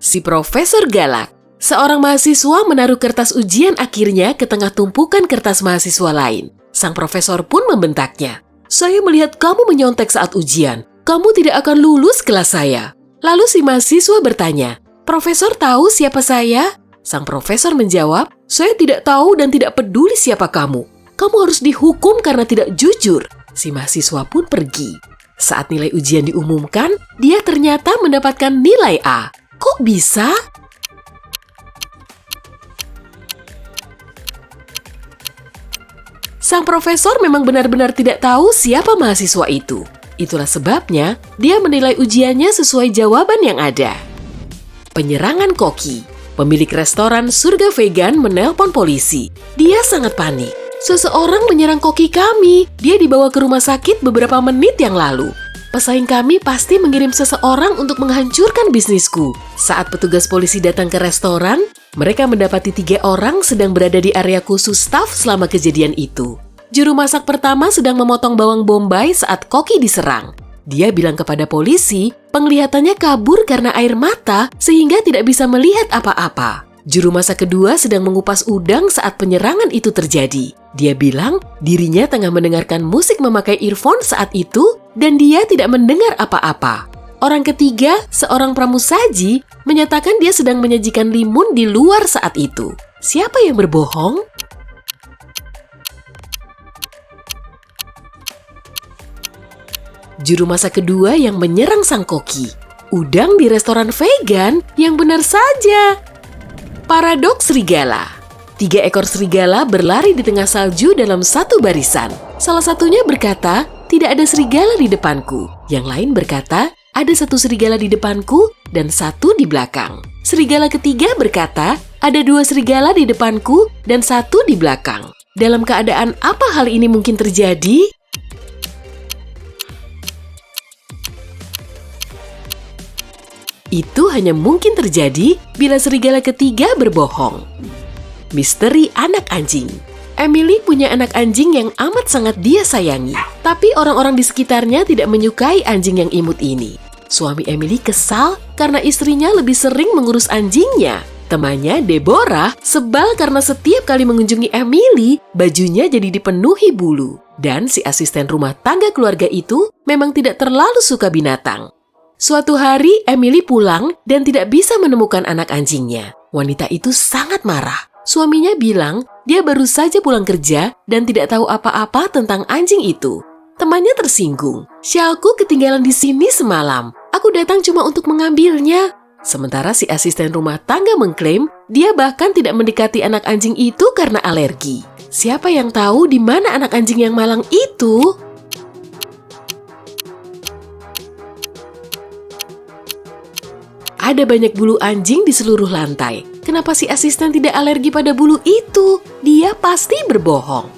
Si Profesor Galak. Seorang mahasiswa menaruh kertas ujian akhirnya ke tengah tumpukan kertas mahasiswa lain. Sang profesor pun membentaknya. Saya melihat kamu menyontek saat ujian. Kamu tidak akan lulus kelas saya. Lalu si mahasiswa bertanya, Profesor tahu siapa saya? Sang profesor menjawab, saya tidak tahu dan tidak peduli siapa kamu. Kamu harus dihukum karena tidak jujur. Si mahasiswa pun pergi. Saat nilai ujian diumumkan, dia ternyata mendapatkan nilai A. Kok bisa? Sang profesor memang benar-benar tidak tahu siapa mahasiswa itu. Itulah sebabnya dia menilai ujiannya sesuai jawaban yang ada. Penyerangan koki. Pemilik restoran Surga Vegan menelpon polisi. Dia sangat panik. Seseorang menyerang koki kami. Dia dibawa ke rumah sakit beberapa menit yang lalu. Pesaing kami pasti mengirim seseorang untuk menghancurkan bisnisku. Saat petugas polisi datang ke restoran, mereka mendapati 3 orang sedang berada di area khusus staf selama kejadian itu. Juru masak pertama sedang memotong bawang bombay saat koki diserang. Dia bilang kepada polisi, penglihatannya kabur karena air mata sehingga tidak bisa melihat apa-apa. Juru masak kedua sedang mengupas udang saat penyerangan itu terjadi. Dia bilang dirinya tengah mendengarkan musik memakai earphone saat itu dan dia tidak mendengar apa-apa. Orang ketiga, seorang pramusaji, menyatakan dia sedang menyajikan limun di luar saat itu. Siapa yang berbohong? Juru masak kedua yang menyerang sang koki. Udang di restoran vegan yang benar saja. Paradoks serigala. 3 ekor serigala berlari di tengah salju dalam satu barisan. Salah satunya berkata, tidak ada serigala di depanku. Yang lain berkata, ada 1 serigala di depanku dan 1 di belakang. Serigala ketiga berkata, ada 2 serigala di depanku dan 1 di belakang. Dalam keadaan apa hal ini mungkin terjadi? Itu hanya mungkin terjadi bila serigala ketiga berbohong. Misteri anak anjing. Emily punya anak anjing yang amat sangat dia sayangi. Tapi orang-orang di sekitarnya tidak menyukai anjing yang imut ini. Suami Emily kesal karena istrinya lebih sering mengurus anjingnya. Temannya, Deborah, sebal karena setiap kali mengunjungi Emily, bajunya jadi dipenuhi bulu. Dan si asisten rumah tangga keluarga itu memang tidak terlalu suka binatang. Suatu hari, Emily pulang dan tidak bisa menemukan anak anjingnya. Wanita itu sangat marah. Suaminya bilang dia baru saja pulang kerja dan tidak tahu apa-apa tentang anjing itu. Temannya tersinggung. Syalku ketinggalan di sini semalam. Aku datang cuma untuk mengambilnya. Sementara si asisten rumah tangga mengklaim dia bahkan tidak mendekati anak anjing itu karena alergi. Siapa yang tahu di mana anak anjing yang malang itu? Ada banyak bulu anjing di seluruh lantai. Kenapa si asisten tidak alergi pada bulu itu? Dia pasti berbohong.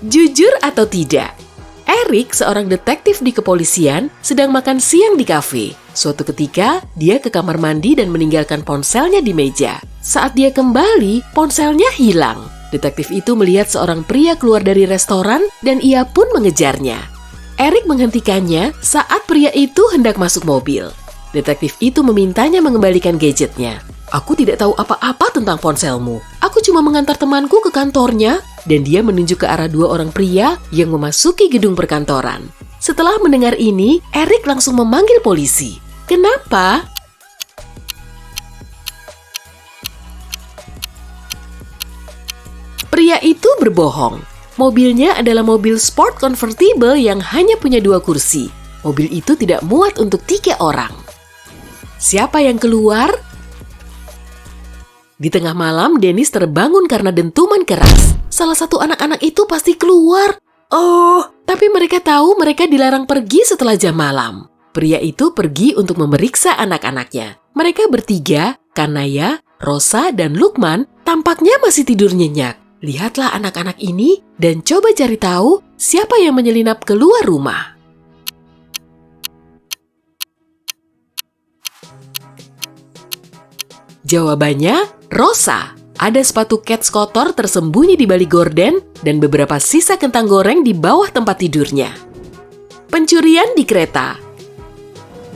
Jujur atau tidak? Eric, seorang detektif di kepolisian, sedang makan siang di kafe. Suatu ketika, dia ke kamar mandi dan meninggalkan ponselnya di meja. Saat dia kembali, ponselnya hilang. Detektif itu melihat seorang pria keluar dari restoran dan ia pun mengejarnya. Eric menghentikannya saat pria itu hendak masuk mobil. Detektif itu memintanya mengembalikan gadgetnya. Aku tidak tahu apa-apa tentang ponselmu. Aku cuma mengantar temanku ke kantornya. Dan dia menunjuk ke arah 2 orang pria yang memasuki gedung perkantoran. Setelah mendengar ini, Eric langsung memanggil polisi. Kenapa? Pria itu berbohong. Mobilnya adalah mobil sport convertible yang hanya punya 2 kursi. Mobil itu tidak muat untuk 3 orang. Siapa yang keluar? Di tengah malam, Dennis terbangun karena dentuman keras. Salah satu anak-anak itu pasti keluar. Oh, tapi mereka tahu mereka dilarang pergi setelah jam malam. Pria itu pergi untuk memeriksa anak-anaknya. Mereka bertiga, Kanaya, Rosa, dan Lukman, tampaknya masih tidur nyenyak. Lihatlah anak-anak ini dan coba cari tahu siapa yang menyelinap keluar rumah. Jawabannya, Rosa. Ada sepatu Keds kotor tersembunyi di balik gorden dan beberapa sisa kentang goreng di bawah tempat tidurnya. Pencurian di kereta.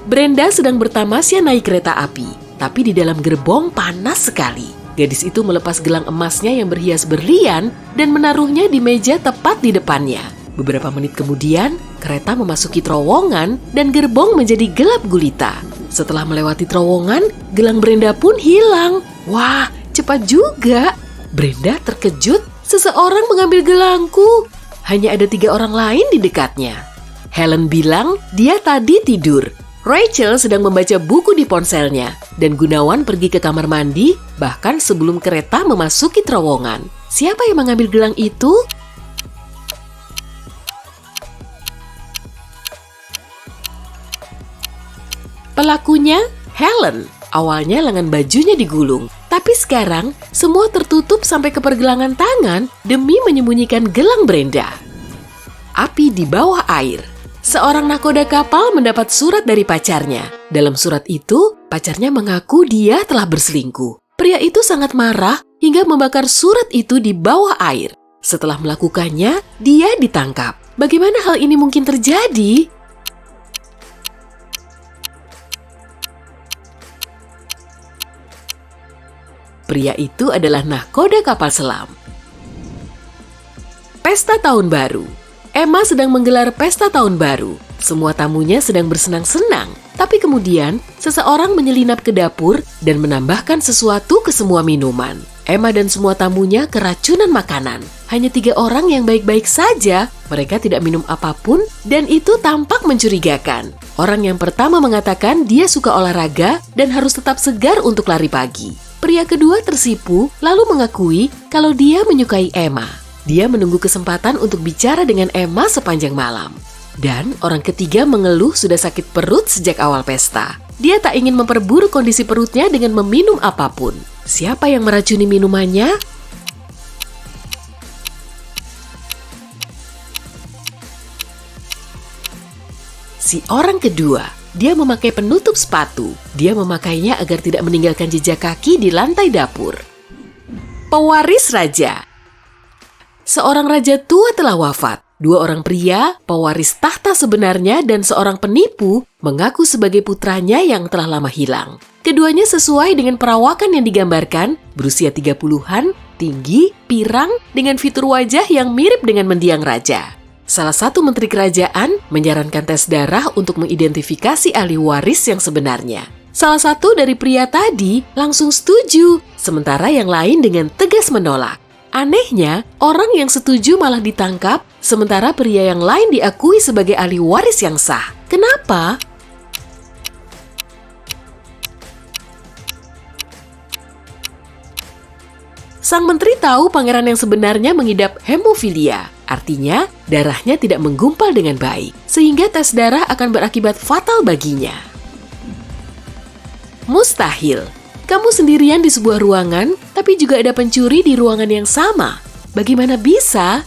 Brenda sedang bertamasya naik kereta api. tapi di dalam gerbong panas sekali. Gadis itu melepas gelang emasnya yang berhias berlian dan menaruhnya di meja tepat di depannya. Beberapa menit kemudian, kereta memasuki terowongan dan gerbong menjadi gelap gulita. Setelah melewati terowongan, gelang Brenda pun hilang. Wah, cepat juga. Brenda terkejut, seseorang mengambil gelangku. Hanya ada 3 orang lain di dekatnya. Helen bilang dia tadi tidur. Rachel sedang membaca buku di ponselnya, dan Gunawan pergi ke kamar mandi bahkan sebelum kereta memasuki terowongan. Siapa yang mengambil gelang itu? Pelakunya Helen. Awalnya lengan bajunya digulung, tapi sekarang semua tertutup sampai ke pergelangan tangan demi menyembunyikan gelang Brenda. Api di bawah air. Seorang nakoda kapal mendapat surat dari pacarnya. Dalam surat itu, pacarnya mengaku dia telah berselingkuh. Pria itu sangat marah hingga membakar surat itu di bawah air. Setelah melakukannya, dia ditangkap. Bagaimana hal ini mungkin terjadi? Pria itu adalah nakoda kapal selam. Pesta Tahun Baru. Emma sedang menggelar pesta tahun baru. Semua tamunya sedang bersenang-senang. Tapi kemudian, seseorang menyelinap ke dapur dan menambahkan sesuatu ke semua minuman. Emma dan semua tamunya keracunan makanan. Hanya 3 orang yang baik-baik saja. Mereka tidak minum apapun dan itu tampak mencurigakan. Orang yang pertama mengatakan dia suka olahraga dan harus tetap segar untuk lari pagi. Pria kedua tersipu lalu mengakui kalau dia menyukai Emma. Dia menunggu kesempatan untuk bicara dengan Emma sepanjang malam. Dan orang ketiga mengeluh sudah sakit perut sejak awal pesta. Dia tak ingin memperburuk kondisi perutnya dengan meminum apapun. Siapa yang meracuni minumannya? Si orang kedua. Dia memakai penutup sepatu. Dia memakainya agar tidak meninggalkan jejak kaki di lantai dapur. Pewaris raja. Seorang raja tua telah wafat. 2 orang pria, pewaris tahta sebenarnya dan seorang penipu, mengaku sebagai putranya yang telah lama hilang. Keduanya sesuai dengan perawakan yang digambarkan, berusia 30-an, tinggi, pirang, dengan fitur wajah yang mirip dengan mendiang raja. Salah satu menteri kerajaan menyarankan tes darah untuk mengidentifikasi ahli waris yang sebenarnya. Salah satu dari pria tadi langsung setuju, sementara yang lain dengan tegas menolak. Anehnya, orang yang setuju malah ditangkap, sementara pria yang lain diakui sebagai ahli waris yang sah. Kenapa? Sang menteri tahu pangeran yang sebenarnya mengidap hemofilia, artinya darahnya tidak menggumpal dengan baik, sehingga tes darah akan berakibat fatal baginya. Mustahil. Kamu sendirian di sebuah ruangan, tapi juga ada pencuri di ruangan yang sama. Bagaimana bisa?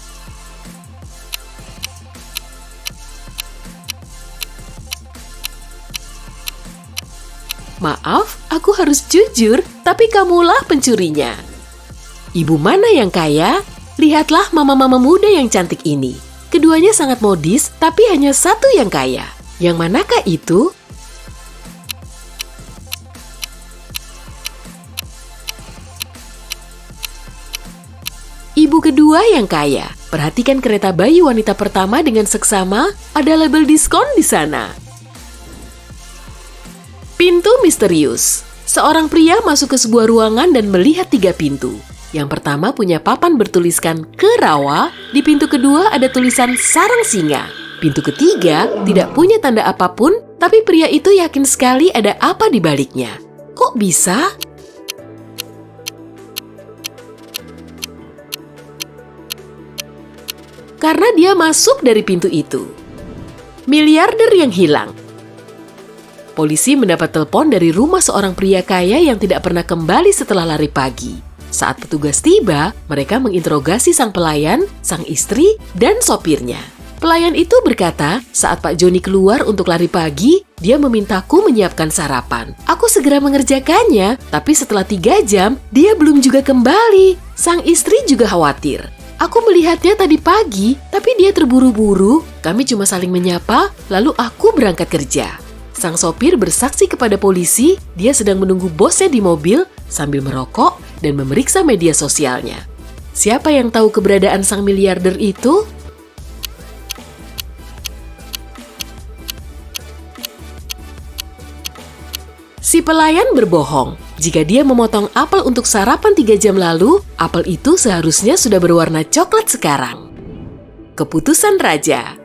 Maaf, aku harus jujur, tapi kamulah pencurinya. Ibu mana yang kaya? Lihatlah mama-mama muda yang cantik ini. Keduanya sangat modis, tapi hanya satu yang kaya. Yang manakah itu? Ibu kedua yang kaya. Perhatikan kereta bayi wanita pertama dengan seksama, ada label diskon di sana. Pintu misterius. Seorang pria masuk ke sebuah ruangan dan melihat 3 pintu. Yang pertama punya papan bertuliskan Kerawa, di pintu kedua ada tulisan Sarang Singa. Pintu ketiga tidak punya tanda apapun, tapi pria itu yakin sekali ada apa di baliknya. Kok bisa? Karena dia masuk dari pintu itu. Miliarder yang hilang. Polisi mendapat telepon dari rumah seorang pria kaya yang tidak pernah kembali setelah lari pagi. Saat petugas tiba, mereka menginterogasi sang pelayan, sang istri, dan sopirnya. Pelayan itu berkata, saat Pak Joni keluar untuk lari pagi, dia memintaku menyiapkan sarapan. Aku segera mengerjakannya, tapi setelah 3 jam, dia belum juga kembali. Sang istri juga khawatir. Aku melihatnya tadi pagi, tapi dia terburu-buru. Kami cuma saling menyapa, lalu aku berangkat kerja. Sang sopir bersaksi kepada polisi dia sedang menunggu bosnya di mobil sambil merokok dan memeriksa media sosialnya. Siapa yang tahu keberadaan sang miliarder itu? Si pelayan berbohong. Jika dia memotong apel untuk sarapan 3 jam lalu, apel itu seharusnya sudah berwarna coklat sekarang. Keputusan raja.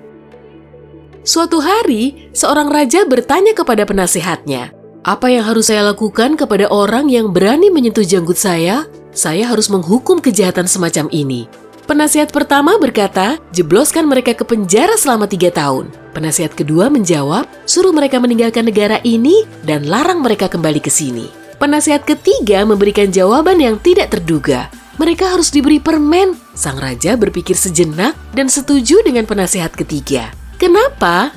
Suatu hari, seorang raja bertanya kepada penasehatnya, "Apa yang harus saya lakukan kepada orang yang berani menyentuh janggut saya? Saya harus menghukum kejahatan semacam ini." Penasihat pertama berkata, "Jebloskan mereka ke penjara selama 3 tahun." Penasihat kedua menjawab, "Suruh mereka meninggalkan negara ini dan larang mereka kembali ke sini." Penasihat ketiga memberikan jawaban yang tidak terduga. Mereka harus diberi permen. Sang raja berpikir sejenak dan setuju dengan penasihat ketiga. Kenapa?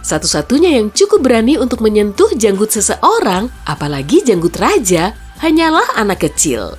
Satu-satunya yang cukup berani untuk menyentuh janggut seseorang, apalagi janggut raja, hanyalah anak kecil.